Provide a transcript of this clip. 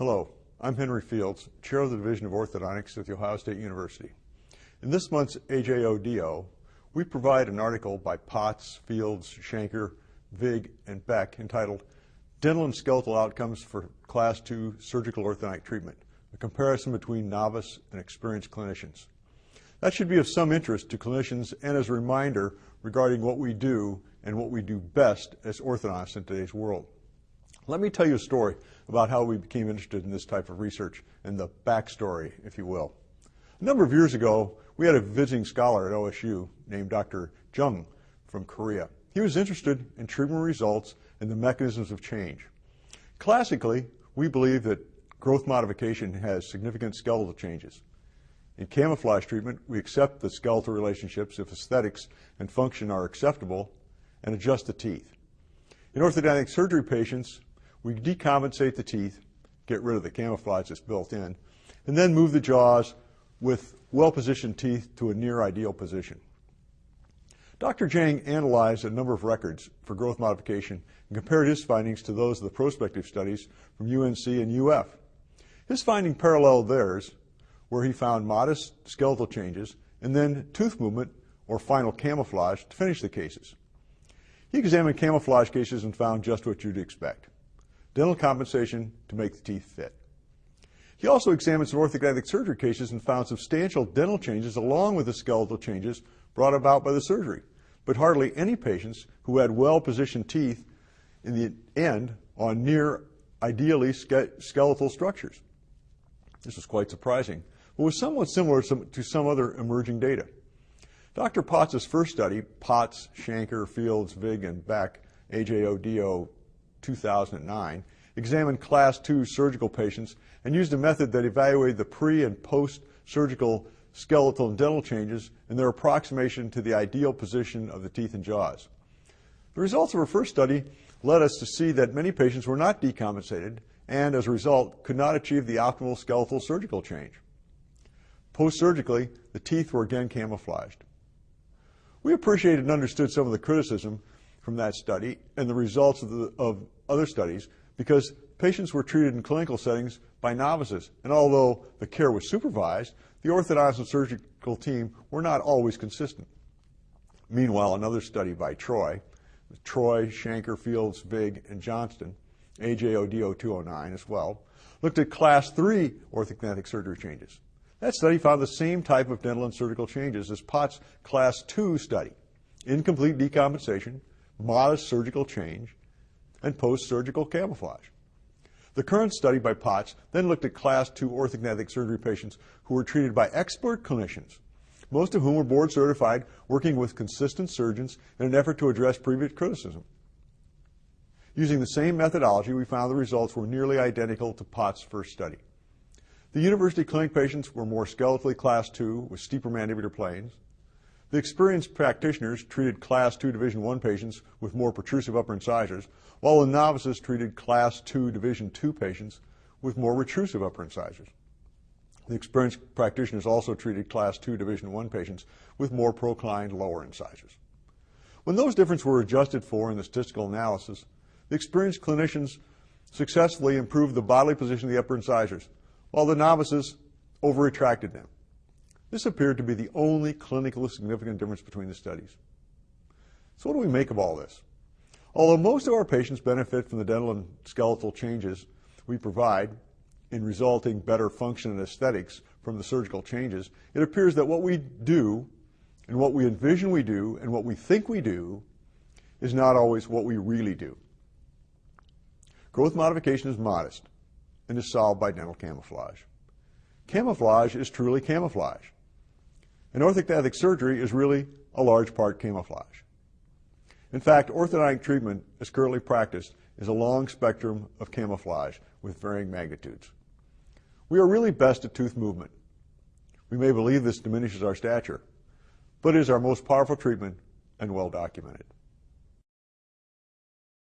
Hello, I'm Henry Fields, Chair of the Division of Orthodontics at The Ohio State University. In this month's AJODO, we provide an article by Potts, Fields, Shanker, Vig, and Beck entitled Dental and Skeletal Outcomes for Class II Surgical Orthodontic Treatment, a comparison between novice and experienced clinicians. That should be of some interest to clinicians and as a reminder regarding what we do and what we do best as orthodontists in today's world. Let me tell you a story about how we became interested in this type of research and the backstory, if you will. A number of years ago, we had a visiting scholar at OSU named Dr. Jung from Korea. He was interested in treatment results and the mechanisms of change. Classically, we believe that growth modification has significant skeletal changes. In camouflage treatment, we accept the skeletal relationships if aesthetics and function are acceptable and adjust the teeth. In orthodontic surgery patients, we decompensate the teeth, get rid of the camouflage that's built in, and then move the jaws with well-positioned teeth to a near ideal position. Dr. Jang analyzed a number of records for growth modification and compared his findings to those of the prospective studies from UNC and UF. His finding paralleled theirs, where he found modest skeletal changes and then tooth movement or final camouflage to finish the cases. He examined camouflage cases and found just what you'd expect: dental compensation to make the teeth fit. He also examined some orthodontic surgery cases and found substantial dental changes along with the skeletal changes brought about by the surgery, but hardly any patients who had well-positioned teeth in the end on near ideally skeletal structures. This was quite surprising, but was somewhat similar to some other emerging data. Dr. Potts' first study, Potts, Shanker, Fields, Vig, and Beck, AJODO 2009, examined Class II surgical patients and used a method that evaluated the pre- and post-surgical skeletal and dental changes and their approximation to the ideal position of the teeth and jaws. The results of our first study led us to see that many patients were not decompensated and, as a result, could not achieve the optimal skeletal surgical change. Post-surgically, the teeth were again camouflaged. We appreciated and understood some of the criticism from that study and the results of other studies because patients were treated in clinical settings by novices, and although the care was supervised, the orthodontist and surgical team were not always consistent. Meanwhile, another study by Troy, Shanker, Fields, Vig, and Johnston, AJODO 209 as well, looked at Class III orthodontic surgery changes. That study found the same type of dental and surgical changes as Potts' Class II study: incomplete decompensation, modest surgical change, and post-surgical camouflage. The current study by Potts then looked at Class II orthodontic surgery patients who were treated by expert clinicians, most of whom were board certified, working with consistent surgeons in an effort to address previous criticism. Using the same methodology, we found the results were nearly identical to Potts' first study. The university clinic patients were more skeletally Class II with steeper mandibular planes. The experienced practitioners treated Class II Division I patients with more protrusive upper incisors, while the novices treated Class II Division II patients with more retrusive upper incisors. The experienced practitioners also treated Class II Division I patients with more proclined lower incisors. When those differences were adjusted for in the statistical analysis, the experienced clinicians successfully improved the bodily position of the upper incisors, while the novices over-retracted them. This appeared to be the only clinically significant difference between the studies. So what do we make of all this? Although most of our patients benefit from the dental and skeletal changes we provide in resulting better function and aesthetics from the surgical changes, it appears that what we do and what we envision we do and what we think we do is not always what we really do. Growth modification is modest and is solved by dental camouflage. Camouflage is truly camouflage. And orthodontic surgery is really a large part camouflage. In fact, orthodontic treatment as currently practiced is a long spectrum of camouflage with varying magnitudes. We are really best at tooth movement. We may believe this diminishes our stature, but it is our most powerful treatment and well documented.